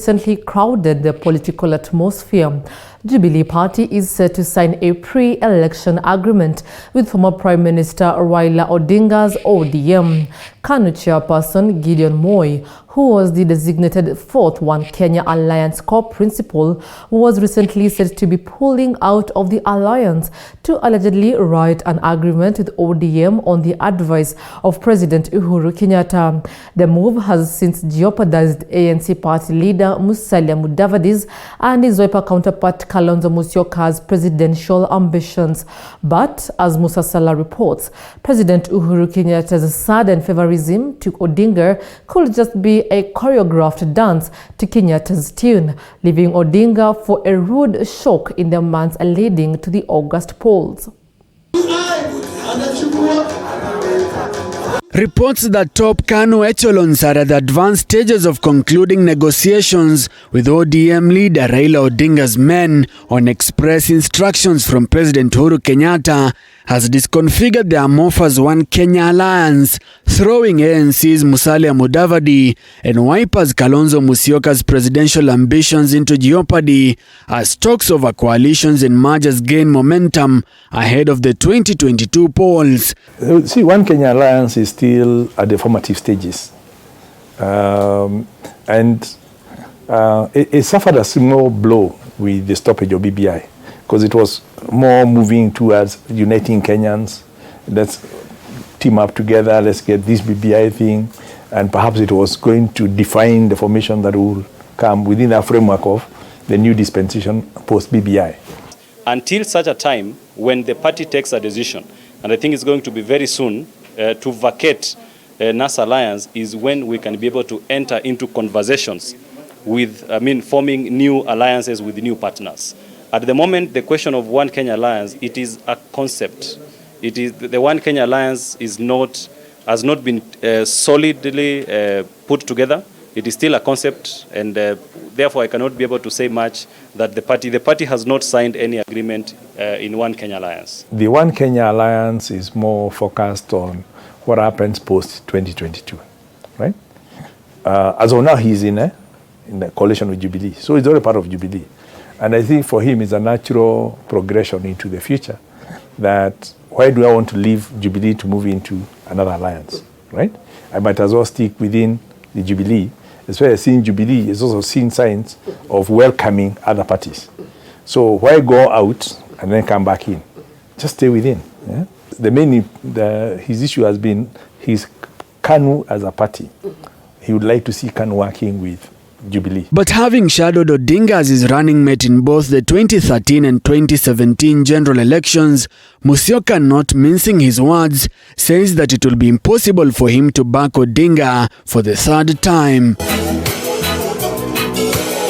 recently crowded the political atmosphere. Jubilee Party is set to sign a pre-election agreement with former Prime Minister Raila Odinga's ODM. KANU Chairperson Gideon Moi, who was the designated fourth One Kenya Alliance Corps principal, was recently said to be pulling out of the alliance to allegedly write an agreement with ODM on the advice of President Uhuru Kenyatta. The move has since jeopardized ANC party leader Musalia Mudavadi's and his Wiper counterpart Kalonzo Musyoka's presidential ambitions. But as Musa Salah reports, President Uhuru Kenyatta's sudden favorism to Odinga could just be a choreographed dance to Kenyatta's tune, leaving Odinga for a rude shock in the months leading to the August polls. Reports that top KANU echelons are at the advanced stages of concluding negotiations with ODM leader Raila Odinga's men on express instructions from President Uhuru Kenyatta has disconfigured the amorphous One Kenya Alliance, throwing ANC's Musalia Mudavadi and Wiper's Kalonzo Musyoka's presidential ambitions into jeopardy as talks over coalitions and mergers gain momentum ahead of the 2022 polls. See, One Kenya Alliance is still at the formative stages. It suffered a small blow with the stoppage of BBI because it was more moving towards uniting Kenyans. Let's team up together, let's get this BBI thing, and perhaps it was going to define the formation that will come within the framework of the new dispensation post-BBI. Until such a time when the party takes a decision, and I think it's going to be very soon, to vacate NAS Alliance is when we can be able to enter into conversations with, forming new alliances with new partners. At the moment, the question of One Kenya Alliance, it is a concept. It is the One Kenya Alliance has not been solidly put together. It is still a concept, and therefore I cannot be able to say much that the party has not signed any agreement in One Kenya Alliance. The One Kenya Alliance is more focused on what happens post-2022, right? As of now, he's in the coalition with Jubilee, so he's already part of Jubilee. And I think for him, it's a natural progression into the future that why do I want to leave Jubilee to move into another alliance, right? I might as well stick within the Jubilee, as well as seeing Jubilee is also seeing signs of welcoming other parties. So why go out and then come back in? Just stay within. Yeah? His issue has been his KANU as a party. He would like to see KANU working with Jubilee. But having shadowed Odinga as his running mate in both the 2013 and 2017 general elections, Musyoka, not mincing his words, says that it will be impossible for him to back Odinga for the third time.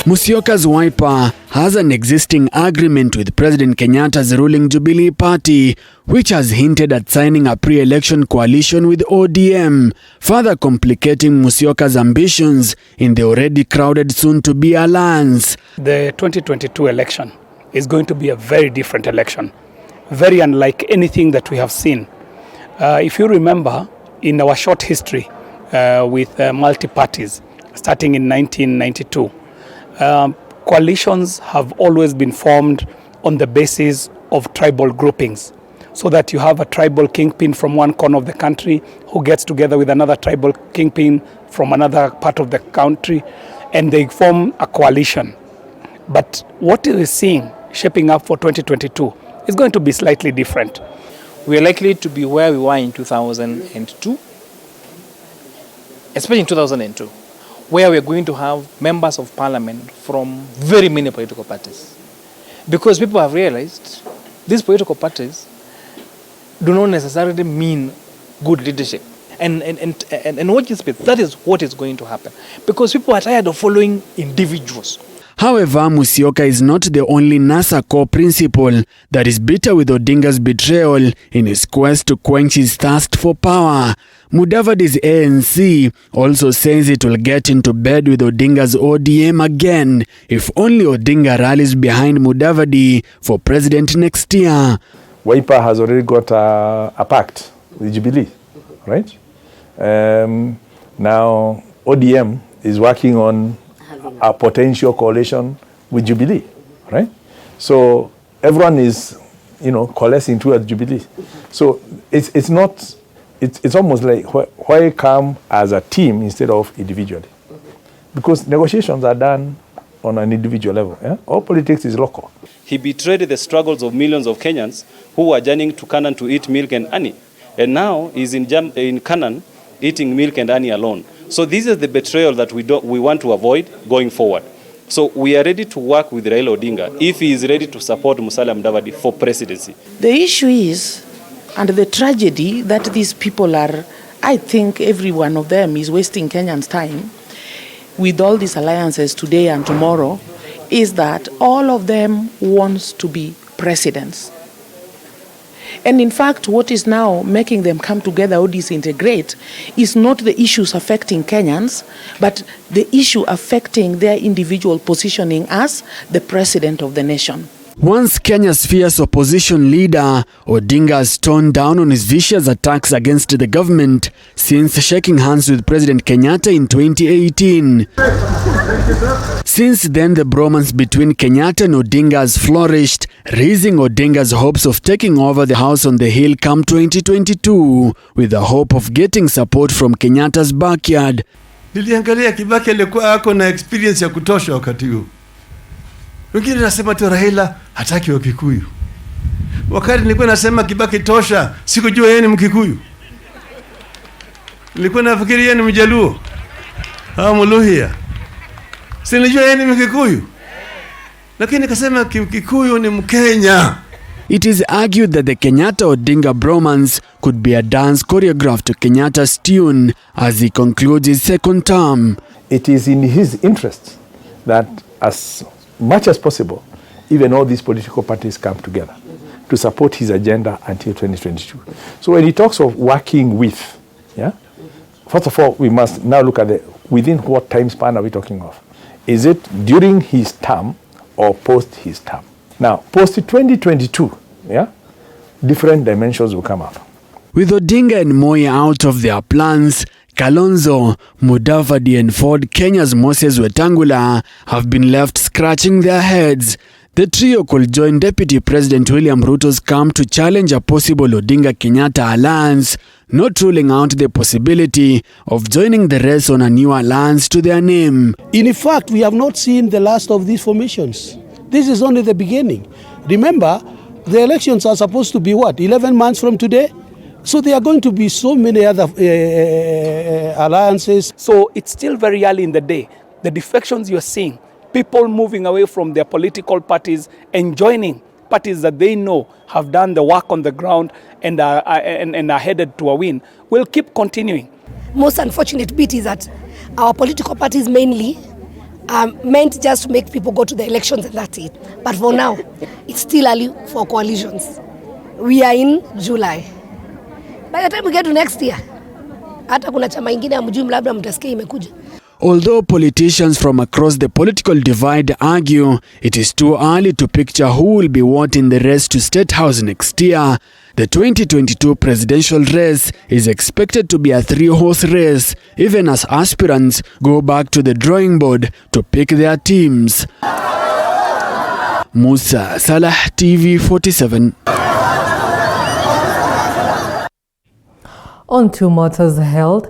Musyoka's Wiper has an existing agreement with President Kenyatta's ruling Jubilee Party, which has hinted at signing a pre-election coalition with ODM, further complicating Musyoka's ambitions in the already crowded soon-to-be alliance. The 2022 election is going to be a very different election, very unlike anything that we have seen. If you remember, in our short history with multi-parties, starting in 1992, coalitions have always been formed on the basis of tribal groupings, so that you have a tribal kingpin from one corner of the country who gets together with another tribal kingpin from another part of the country, and they form a coalition. But what we're seeing shaping up for 2022 is going to be slightly different. We are likely to be where we were in 2002, especially in 2002, where we're going to have members of parliament from very many political parties. Because people have realized these political parties do not necessarily mean good leadership. And watch this space, that is what is going to happen. Because people are tired of following individuals. However, Musyoka is not the only NASA core principal that is bitter with Odinga's betrayal in his quest to quench his thirst for power. Mudavadi's ANC also says it will get into bed with Odinga's ODM again if only Odinga rallies behind Mudavadi for president next year. Wiper has already got a pact with Jubilee, right? Now ODM is working on a potential coalition with Jubilee, right? So everyone is, coalescing towards Jubilee. So it's not, it's almost like why come as a team instead of individually? Because negotiations are done on an individual level. Yeah? All politics is local. He betrayed the struggles of millions of Kenyans who were journeying to Canaan to eat milk and honey. And now he's in Canaan eating milk and honey alone. So this is the betrayal that we want to avoid going forward. So we are ready to work with Raila Odinga if he is ready to support Musalia Mudavadi for presidency. The issue is, and the tragedy that these people are, I think every one of them is wasting Kenyans' time with all these alliances today and tomorrow, is that all of them wants to be presidents. And in fact, what is now making them come together or disintegrate is not the issues affecting Kenyans, but the issue affecting their individual positioning as the president of the nation. Once Kenya's fierce opposition leader, Odinga has toned down on his vicious attacks against the government since shaking hands with President Kenyatta in 2018. Since then, the bromance between Kenyatta and Odinga has flourished, raising Odinga's hopes of taking over the House on the Hill come 2022, with the hope of getting support from Kenyatta's backyard. Niliangalia Kibaki alikuwa ako na experience ya kutosha wakati huu. Wengine nasema tu Raila hataki wa Kikuyu. Wakati nilikuwa nasema Kibaki tosha, sikujua yeye ni Mkikuyu. Nilikuwa nafikiri yeye ni Mjaluo au Mluhya. Sinijua yeye ni Mkikuyu. Lakini nikasema Kikuyu ni Mkenya. It is argued that the Kenyatta-Odinga bromance could be a dance choreographed to Kenyatta's tune as he concludes his second term. It is in his interest that as much as possible, even all these political parties come together to support his agenda until 2022. So when he talks of working with, first of all, we must now look at within what time span are we talking of? Is it during his term or post his term? Now, post 2022, different dimensions will come up. With Odinga and Moi out of their plans, Kalonzo, Mudavadi and Ford Kenya's Moses Wetangula have been left scratching their heads. The trio could join Deputy President William Ruto's camp to challenge a possible Odinga-Kenyatta alliance, not ruling out the possibility of joining the rest on a new alliance to their name. In fact, we have not seen the last of these formations. This is only the beginning. Remember, the elections are supposed to be 11 months from today? So there are going to be so many other alliances. So it's still very early in the day. The defections you're seeing, people moving away from their political parties and joining parties that they know have done the work on the ground and are headed to a win, will keep continuing. Most unfortunate bit is that our political parties mainly are meant just to make people go to the elections and that's it. But for now, it's still early for coalitions. We are in July. By the time we get to next year, hata kuna chama ingine ya mjumla labda mtasikia imekuja. Although politicians from across the political divide argue it is too early to picture who will be what in the race to State House next year, the 2022 presidential race is expected to be a three-horse race, even as aspirants go back to the drawing board to pick their teams. Musa Salah, TV47. On to matters health.